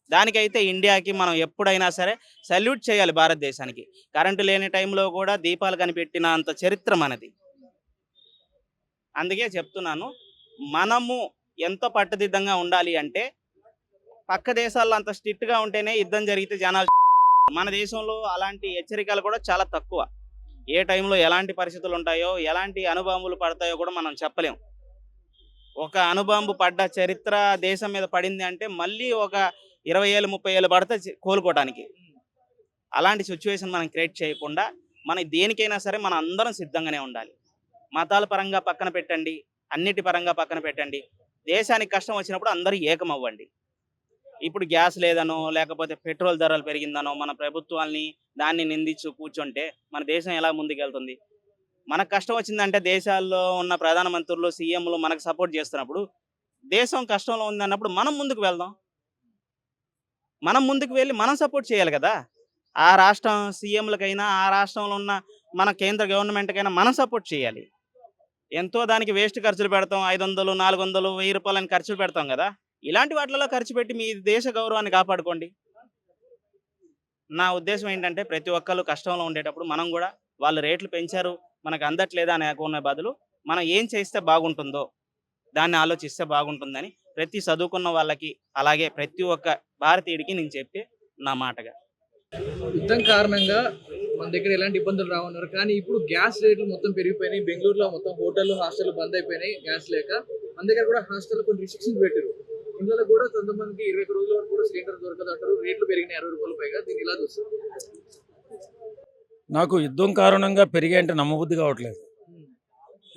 దానికైతే ఇండియాకి మనం ఎప్పుడైనా సరే సల్యూట్ చేయాలి భారతదేశానికి. కరెంటు లేని టైంలో కూడా దీపాలు కనిపెట్టినంత చరిత్ర మనది. అందుకే చెప్తున్నాను, మనము ఎంత పట్టుదిద్దంగా ఉండాలి అంటే, పక్క దేశాల్లో అంత స్ట్రిక్ట్గా ఉంటేనే యుద్ధం జరిగితే జనాలు. మన దేశంలో అలాంటి హెచ్చరికలు కూడా చాలా తక్కువ. ఏ టైంలో ఎలాంటి పరిస్థితులు ఉంటాయో, ఎలాంటి అణుబాంబులు పడతాయో కూడా మనం చెప్పలేం. ఒక అణుబాంబు పడ్డ చరిత్ర దేశం మీద పడింది అంటే మళ్ళీ ఒక 20 ఏళ్ళు 30 ఏళ్ళు పడితే కోలుకోవడానికి. అలాంటి సిచ్యువేషన్ మనం క్రియేట్ చేయకుండా మన దేనికైనా సరే మనం అందరం సిద్ధంగానే ఉండాలి. మతాల పరంగా పక్కన పెట్టండి, అన్నిటి పరంగా పక్కన పెట్టండి. దేశానికి కష్టం వచ్చినప్పుడు అందరూ ఏకం అవ్వండి. ఇప్పుడు గ్యాస్ లేదనో, లేకపోతే పెట్రోల్ ధరలు పెరిగిందనో మన ప్రభుత్వాల్ని దాన్ని నిందించు కూర్చుంటే మన దేశం ఎలా ముందుకెళ్తుంది? మనకు కష్టం వచ్చిందంటే దేశాల్లో ఉన్న ప్రధానమంత్రులు, సీఎంలు మనకు సపోర్ట్ చేస్తున్నప్పుడు, దేశం కష్టంలో ఉందన్నప్పుడు మనం ముందుకు వెళ్దాం. మనం ముందుకు వెళ్ళి మనం సపోర్ట్ చేయాలి కదా. ఆ రాష్ట్రం సీఎంలకైనా, ఆ రాష్ట్రంలో ఉన్న మన కేంద్ర గవర్నమెంట్కైనా మనం సపోర్ట్ చేయాలి. ఎంతో దానికి వేస్ట్ ఖర్చులు పెడతాం, 500, 400, 1000 రూపాయలని ఖర్చులు పెడతాం కదా. ఇలాంటి వాటిలో ఖర్చు పెట్టి మీ దేశ గౌరవాన్ని కాపాడుకోండి. నా ఉద్దేశం ఏంటంటే, ప్రతి ఒక్కళ్ళు కష్టంలో ఉండేటప్పుడు మనం కూడా వాళ్ళు రేట్లు పెంచారు మనకు అందట్లేదా అని అనుకునే బదులు మనం ఏం చేస్తే బాగుంటుందో దాన్ని ఆలోచిస్తే బాగుంటుందని ప్రతి చదువుకున్న వాళ్ళకి, అలాగే ప్రతి ఒక్క భారతీయుడికి నేను చెప్పే నా మాటగా. యుద్ధం కారణంగా మన దగ్గర ఎలాంటి ఇబ్బందులు రావన్నారు, కానీ ఇప్పుడు గ్యాస్ రేట్లు మొత్తం పెరిగిపోయినాయి. బెంగళూరులో మొత్తం హోటళ్ళు, హాస్టల్ బంద్ అయిపోయినాయి గ్యాస్ లేక. మన దగ్గర కూడా హాస్టల్లో కొన్ని రిస్ట్రిక్షన్స్ పెట్టారు. ఇంట్లో కూడా కొంతమందికి 21 రోజుల వరకు కూడా సిలిండర్ దొరకదు అంటారు. రేట్లు పెరిగినాయి 60 రూపాయల పైగా. దీన్ని ఇలా చూస్తారు? నాకు యుద్ధం కారణంగా పెరిగాయంటే నమ్మబుద్ధి కావట్లేదు.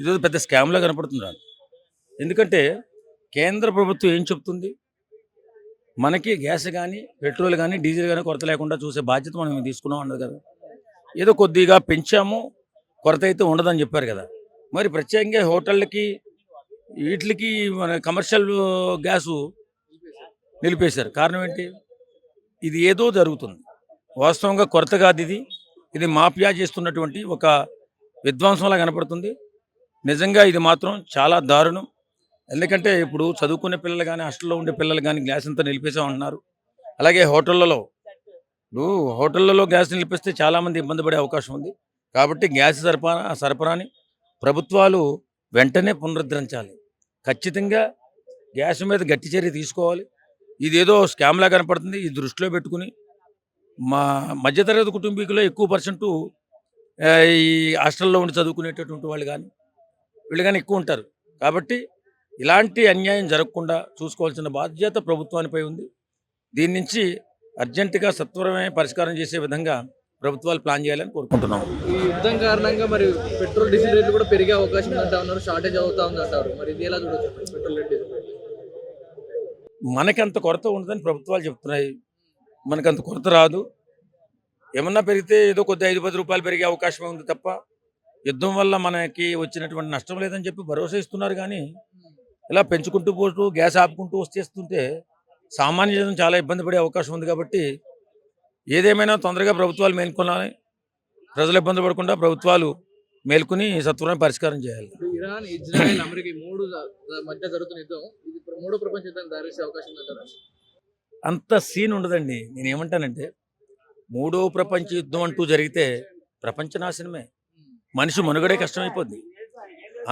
ఇది పెద్ద స్కామ్లా కనపడుతుంది నాకు. ఎందుకంటే కేంద్ర ప్రభుత్వం ఏం చెప్తుంది, మనకి గ్యాస్ కానీ పెట్రోల్ కానీ డీజిల్ కానీ కొరత లేకుండా చూసే బాధ్యత మనం తీసుకున్నాం అన్నది కదా. ఏదో కొద్దిగా పెంచాము, కొరత అయితే ఉండదని చెప్పారు కదా. మరి ప్రత్యేకంగా హోటళ్ళకి వీటికి మన కమర్షియల్ గ్యాసు నిలిపేశారు. కారణం ఏంటి? ఇది ఏదో జరుగుతుంది. వాస్తవంగా కొరత కాదు ఇది. ఇది మాఫియా చేస్తున్నటువంటి ఒక విధ్వంసంలా కనపడుతుంది. నిజంగా ఇది మాత్రం చాలా దారుణం. ఎందుకంటే ఇప్పుడు చదువుకునే పిల్లలు కానీ హాస్టల్లో ఉండే పిల్లలు కానీ గ్యాస్ అంతా నిలిపేసామంటున్నారు. అలాగే హోటళ్ళలో గ్యాస్ నిలిపిస్తే చాలామంది ఇబ్బంది పడే అవకాశం ఉంది. కాబట్టి గ్యాస్ సరఫరాని ప్రభుత్వాలు వెంటనే పునరుద్ధరించాలి. ఖచ్చితంగా గ్యాస్ మీద గట్టి చర్య తీసుకోవాలి. ఇదేదో స్కామ్లా కనపడుతుంది. ఇది దృష్టిలో పెట్టుకుని మా మధ్యతరగతి కుటుంబీకులో ఎక్కువ పర్సెంటు ఈ హాస్టల్లో ఉండి చదువుకునేటటువంటి వాళ్ళు కానీ వీళ్ళు కానీ ఎక్కువ ఉంటారు. కాబట్టి ఇలాంటి అన్యాయం జరగకుండా చూసుకోవాల్సిన బాధ్యత ప్రభుత్వానిపై ఉంది. దీని నుంచి అర్జెంటుగా సత్వరమే పరిష్కారం చేసే విధంగా ప్రభుత్వాలు ప్లాన్ చేయాలని కోరుకుంటున్నాం. ఈ యుద్ధం కారణంగా మరి పెట్రోల్ డీజిల్ రేట్లు కూడా పెరిగే అవకాశం ఉందంటా ఉన్నారు, షార్టేజ్ అవుతా ఉంది అంటారు. మరి ఇది ఎలా చూడొచ్చు పెట్రోల్ రేట్ డీజిల్ రేట్? మనకి అంత కొరత ఉండదని ప్రభుత్వాలు చెప్తున్నాయి. మనకు అంత కొరత రాదు. ఏమన్నా పెరిగితే ఏదో కొద్ది 5-10 రూపాయలు పెరిగే అవకాశమే ఉంది తప్ప యుద్ధం వల్ల మనకి వచ్చినటువంటి నష్టం లేదని చెప్పి భరోసా ఇస్తున్నారు. కానీ ఇలా పెంచుకుంటూ పోతూ గ్యాస్ ఆపుకుంటూ వచ్చేస్తుంటే సామాన్య జనం చాలా ఇబ్బంది పడే అవకాశం ఉంది. కాబట్టి ఏదేమైనా తొందరగా ప్రభుత్వాలు మేల్కొనాలి. ప్రజలు ఇబ్బంది పడకుండా ప్రభుత్వాలు మేల్కొని సత్వరమే పరిష్కారం చేయాలి. ఇప్పుడు ఇరాన్, ఇజ్రాయెల్, అమెరికా ఈ మూడు మధ్య జరుగుతున్న యుద్ధం ఇది ఇప్పుడు మూడో ప్రపంచ యుద్ధం దారిసే అవకాశం ఉందంటారా? అంత సీన్ ఉండదండి. నేను ఏమంటానంటే మూడో ప్రపంచ యుద్ధం అంటూ జరిగితే ప్రపంచ నాశనమే, మనిషి మనుగడే కష్టమైపోద్ది.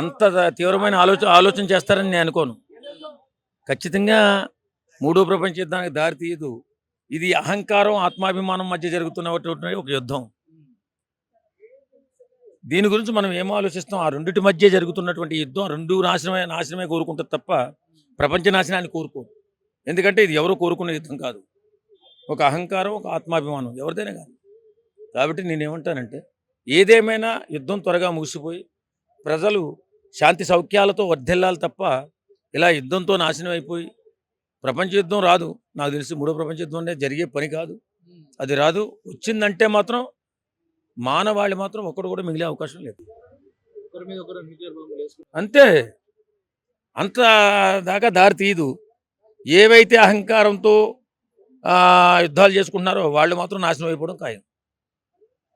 అంత తీవ్రమైన ఆలోచన చేస్తారని నేను అనుకోను. ఖచ్చితంగా మూడో ప్రపంచ యుద్ధానికి దారి తీయదు. ఇది అహంకారం ఆత్మాభిమానం మధ్య జరుగుతున్నటువంటి ఒక యుద్ధం. దీని గురించి మనం ఏం ఆలోచిస్తాం? ఆ రెండింటి మధ్య జరుగుతున్నటువంటి యుద్ధం రెండు నాశనమే కోరుకుంటుంది తప్ప ప్రపంచ నాశనాన్ని కోరుకోరు. ఎందుకంటే ఇది ఎవరు కోరుకునే యుద్ధం కాదు. ఒక అహంకారం, ఒక ఆత్మాభిమానం ఎవరిదైనా కాదు. కాబట్టి నేనేమంటానంటే ఏదేమైనా యుద్ధం త్వరగా ముగిసిపోయి ప్రజలు శాంతి సౌఖ్యాలతో వర్ధిల్లాలి తప్ప ఇలా యుద్ధంతో నాశనం అయిపోయి ప్రపంచ యుద్ధం రాదు. నాకు తెలిసి మూడో ప్రపంచ యుద్ధం అనేది జరిగే పని కాదు. అది రాదు. వచ్చిందంటే మాత్రం మానవాళి మాత్రం ఒక్కడు కూడా మిగిలే అవకాశం లేదు. ఒకరి మీద ఒకరు న్యూక్లియర్ బాంబులు వేసుకుంటారు. అంతే. అంత దాకా దారి తీయదు. ఏవైతే అహంకారంతో యుద్ధాలు చేసుకుంటున్నారో వాళ్ళు మాత్రం నాశనం అయిపోవడం ఖాయం.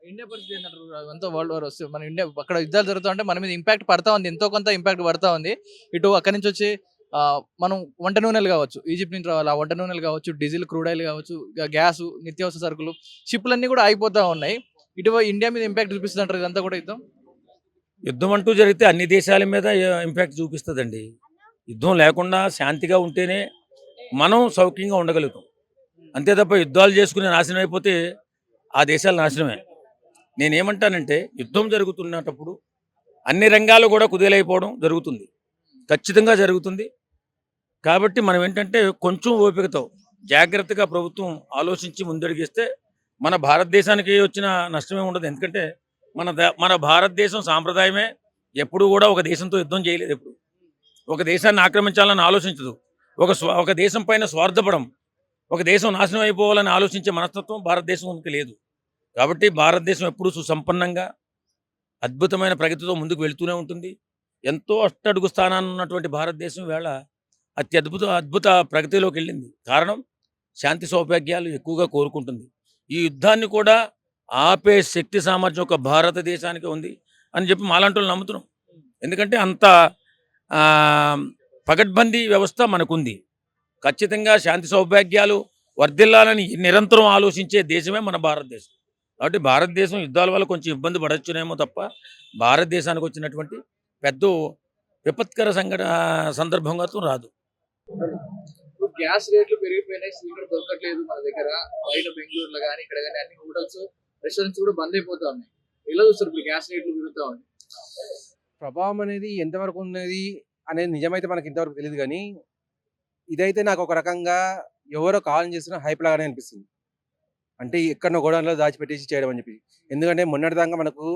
ఇండియా పరిస్థితి ఏంటంటారు? అవంతా వరల్డ్ వార్ వస్తే మన ఇండియా అక్కడ యుద్ధాలు జరుగుతా ఉంటే మన మీద ఇంపాక్ట్ పడతా ఉంది, ఎంతో కొంత ఇంపాక్ట్ పడతా ఉంది. ఇటు అక్కడి నుంచి వచ్చి మనం వంట నూనెలు కావచ్చు, ఈజిప్ట్ నుంచి రావాలి ఆ వంట నూనెలు కావచ్చు, డీజిల్, క్రూడ్ ఆయిల్ కావచ్చు, గ్యాస్, నిత్యావసర సరుకులు, షిప్లన్నీ కూడా అయిపోతూ ఉన్నాయి. ఇటు ఇండియా మీద ఇంపాక్ట్ చూపిస్తుంది అంటారు ఇదంతా కూడా యుద్ధం. యుద్ధం అంటూ జరిగితే అన్ని దేశాల మీద ఇంపాక్ట్ చూపిస్తుందండి. యుద్ధం లేకుండా శాంతిగా ఉంటేనే మనం సౌఖ్యంగా ఉండగలుగుతాం. అంతే తప్ప యుద్ధాలు చేసుకుని నాశనం అయిపోతే ఆ దేశాలు నాశనమే. నేనేమంటానంటే యుద్ధం జరుగుతున్నప్పుడు అన్ని రంగాలు కూడా కుదేలైపోవడం జరుగుతుంది, ఖచ్చితంగా జరుగుతుంది. కాబట్టి మనం ఏంటంటే కొంచెం ఓపికతో జాగ్రత్తగా ప్రభుత్వం ఆలోచించి ముందడుగేస్తే మన భారతదేశానికి వచ్చిన నష్టమే ఉండదు. ఎందుకంటే మన భారతదేశం సాంప్రదాయమే ఎప్పుడు కూడా ఒక దేశంతో యుద్ధం చేయలేదు. ఎప్పుడు ఒక దేశాన్ని ఆక్రమించాలని ఆలోచించదు. ఒక దేశం పైన స్వార్థపడం, ఒక దేశం నాశనం అయిపోవాలని ఆలోచించే మనస్తత్వం భారతదేశంకి లేదు. కాబట్టి భారతదేశం ఎప్పుడూ సుసంపన్నంగా అద్భుతమైన ప్రగతితో ముందుకు వెళ్తూనే ఉంటుంది. ఎంతో అట్టడుగు స్థానాన్ని ఉన్నటువంటి భారతదేశం వేళ అద్భుత ప్రగతిలోకి వెళ్ళింది. కారణం శాంతి సౌభాగ్యాలు ఎక్కువగా కోరుకుంటుంది. ఈ యుద్ధాన్ని కూడా ఆపే శక్తి సామర్థ్యం ఒక భారతదేశానికి ఉంది అని చెప్పి మాలాంటి వాళ్ళు నమ్ముతున్నాం. ఎందుకంటే అంత పగడ్బందీ వ్యవస్థ మనకుంది. ఖచ్చితంగా శాంతి సౌభాగ్యాలు వర్ధిల్లాలని నిరంతరం ఆలోచించే దేశమే మన భారతదేశం. కాబట్టి భారతదేశం యుద్ధాల వల్ల కొంచెం ఇబ్బంది పడవచ్చునేమో తప్ప భారతదేశానికి వచ్చినటువంటి పెద్ద విపత్కర సందర్భంగా రాదు. గ్యాస్ రేట్లు పెరిగిపోయినాయి, సిలిండర్ దొరకట్లేదు మన దగ్గర. బయట బెంగళూరులో కానీ ఇక్కడ కానీ అన్ని హోటల్స్, రెస్టారెంట్స్ కూడా బంద్ అయిపోతా ఉన్నాయి. ఎలా చూస్తారు ఇప్పుడు గ్యాస్ రేట్లు పెరుగుతా ఉన్నాయి? ప్రభావం అనేది ఎంతవరకు ఉన్నది అనేది నిజమైతే మనకి ఇంతవరకు తెలియదు. కానీ ఇదైతే నాకు ఒక రకంగా ఎవరో కాలం చేస్తున్న హైప్ లాగానే అనిపిస్తుంది. అంటే ఎక్కడో గోడౌన్లో దాచిపెట్టేసి చేయడం అని చెప్పి. ఎందుకంటే మొన్నటిదాకా మనకు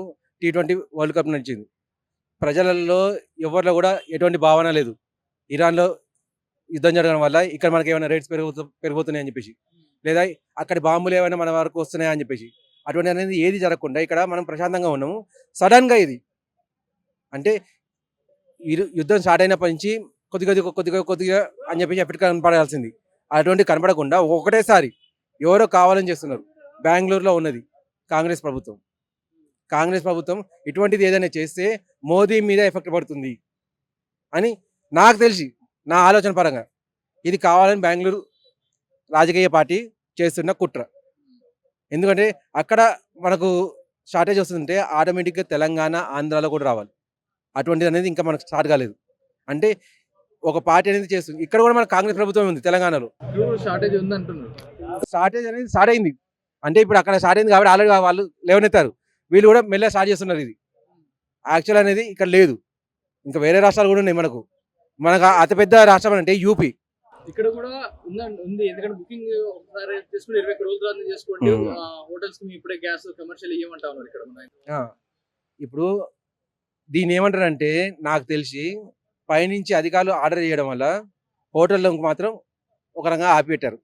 T20 వరల్డ్ కప్ నడిచింది. ప్రజలలో ఎవరిలో కూడా ఎటువంటి భావన లేదు. ఇరాన్లో యుద్ధం జరగడం వల్ల ఇక్కడ మనకి ఏమైనా రేట్స్ పెరుగుతున్నాయి అని చెప్పేసి, లేదా అక్కడి బాంబులు ఏమైనా మన వరకు వస్తున్నాయా అని చెప్పేసి, అటువంటి అనేది ఏది జరగకుండా ఇక్కడ మనం ప్రశాంతంగా ఉన్నాము. సడన్గా ఇది అంటే యుద్ధం స్టార్ట్ అయినప్పటి నుంచి కొద్దిగా అని చెప్పేసి ఎఫెక్ట్ కనపడాల్సింది. అటువంటి కనపడకుండా ఒకటేసారి ఎవరో కావాలని చేస్తున్నారు. బెంగళూరులో ఉన్నది కాంగ్రెస్ ప్రభుత్వం ఇటువంటిది ఏదైనా చేస్తే మోదీ మీద ఎఫెక్ట్ పడుతుంది అని నాకు తెలిసి, నా ఆలోచన పరంగా ఇది కావాలని బెంగళూరు రాజకీయ పార్టీ చేస్తున్న కుట్ర. ఎందుకంటే అక్కడ మనకు షార్టేజ్ వస్తుంటే ఆటోమేటిక్గా తెలంగాణ, ఆంధ్రాలో కూడా రావాలి. అటువంటిది అనేది ఇంకా మనకు స్టార్ట్ కాలేదు. అంటే ఒక పార్టీ అనేది చేస్తుంది. ఇక్కడ కూడా మన కాంగ్రెస్ ప్రభుత్వం ఉంది తెలంగాణలో. షార్టేజ్ ఉంది అంటున్నారు. షార్టేజ్ అనేది స్టార్ట్ అయింది. అంటే ఇప్పుడు అక్కడ స్టార్ట్ అయింది కాబట్టి ఆల్రెడీ వాళ్ళు లేవనెత్తారు. వీళ్ళు కూడా మెల్లగా స్టార్ట్ చేస్తున్నారు. ఇది యాక్చువల్ అనేది ఇక్కడ లేదు. ఇంకా వేరే రాష్ట్రాలు కూడా ఉన్నాయి. మనకు అతిపెద్ద రాష్ట్రం అంటే యూపీ. ఇక్కడ కూడా ఉంది. ఎందుకంటే బుకింగ్ ఒకసారి చేసుకుని 21 రోజుల తర్వాత చేసుకోండి. హోటల్స్ కి ఇప్పుడే గ్యాస్ కమర్షియల్ ఇవ్వమంటా ఉన్నారు ఇక్కడ మన. ఇప్పుడు దీన్ని ఏమంటారంటే నాకు తెలిసి పైనుంచి అధికారులు ఆర్డర్ చేయడం వల్ల హోటల్లో మాత్రం ఒక రకంగా ఆపిపెట్టారు.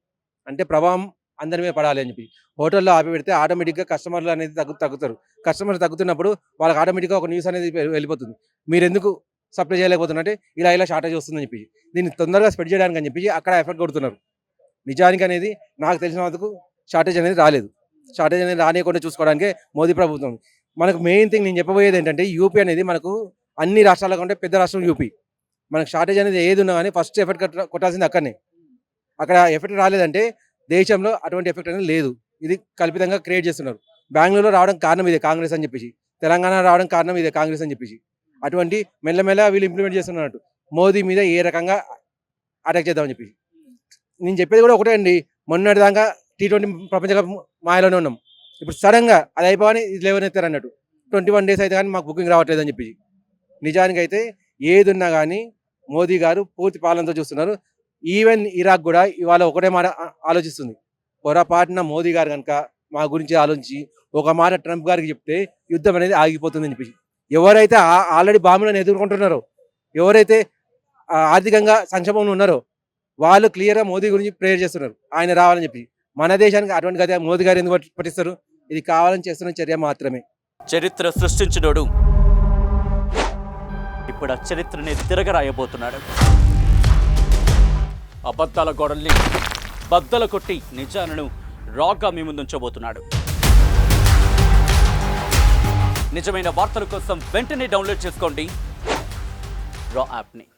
అంటే ప్రభావం అందరి మీద పడాలి అని చెప్పి హోటల్లో ఆపిపెడితే ఆటోమేటిక్గా కస్టమర్లు అనేది తగ్గుతారు. కస్టమర్లు తగ్గుతున్నప్పుడు వాళ్ళకి ఆటోమేటిక్గా ఒక న్యూస్ అనేది వెళ్ళిపోతుంది. మీరు ఎందుకు సప్లై చేయలేకపోతున్నారంటే ఇలా షార్టేజ్ వస్తుందని చెప్పి దీన్ని తొందరగా స్ప్రెడ్ చేయడానికి అని చెప్పి అక్కడ ఎఫెక్ట్ కొడుతున్నారు. నిజానికి అనేది నాకు తెలిసినందుకు షార్టేజ్ అనేది రాలేదు. షార్టేజ్ అనేది రానియకుండా చూసుకోవడానికి మోదీ ప్రభుత్వం. మనకు మెయిన్ థింగ్ నేను చెప్పబోయేది ఏంటంటే యూపీ అనేది మనకు అన్ని రాష్ట్రాల కంటే పెద్ద రాష్ట్రం యూపీ. మనకు షార్టేజ్ అనేది ఏది ఉన్నా కానీ ఫస్ట్ ఎఫెక్ట్ కొట్టాల్సింది అక్కడనే. అక్కడ ఎఫెక్ట్ రాలేదంటే దేశంలో అటువంటి ఎఫెక్ట్ అనేది లేదు. ఇది కల్పితంగా క్రియేట్ చేస్తున్నారు. బెంగళూరులో రావడం కారణం ఇదే కాంగ్రెస్ అని చెప్పేసి, తెలంగాణ రావడం కారణం ఇదే కాంగ్రెస్ అని చెప్పేసి, అటువంటి మెల్లమెల్ల వీళ్ళు ఇంప్లిమెంట్ చేస్తున్నట్టు మోదీ మీద ఏ రకంగా అటాక్ చేద్దామని చెప్పేసి. నేను చెప్పేది కూడా ఒకటే అండి, మొన్నటిదాకా T20 ప్రపంచ కప్ మాయలోనే ఉన్నాం. ఇప్పుడు సడన్గా అది అయిపోయి ఇది లేవనెత్తారు అన్నట్టు 21 days అయితే కానీ మాకు బుకింగ్ రావట్లేదు అని చెప్పేసి. నిజానికి అయితే ఏది ఉన్నా కానీ మోదీ గారు పూర్తి పాలనతో చూస్తున్నారు. ఈవెన్ ఇరాక్ కూడా ఇవాళ ఒకటే మాట ఆలోచిస్తుంది. పొరపాటున మోదీ గారు కనుక మా గురించి ఆలోచించి ఒక మాట ట్రంప్ గారికి చెప్తే యుద్ధం అనేది ఆగిపోతుందని చెప్పేసి. ఎవరైతే ఆల్రెడీ బాంబులను ఎదుర్కొంటున్నారో, ఎవరైతే ఆర్థికంగా సంక్షోభంలో ఉన్నారో వాళ్ళు క్లియర్గా మోదీ గురించి ప్రేయర్ చేస్తున్నారు ఆయన రావాలని చెప్పి. మన దేశానికి అటువంటి గత మోదీ గారు ఎందుకు పట్టిస్తారు? ఇది కావాలని చేస్తున్న చర్య మాత్రమే. చరిత్ర సృష్టించినోడు ఇప్పుడు ఆ చరిత్రని తిరగరాయబోతున్నాడు. అబద్ధాల గోడల్ని బద్దలు కొట్టి నిజాలను రాగా మీ ముందుంచబోతున్నాడు. నిజమైన వార్తల కోసం వెంటనే డౌన్లోడ్ చేసుకోండి రా యాప్ని.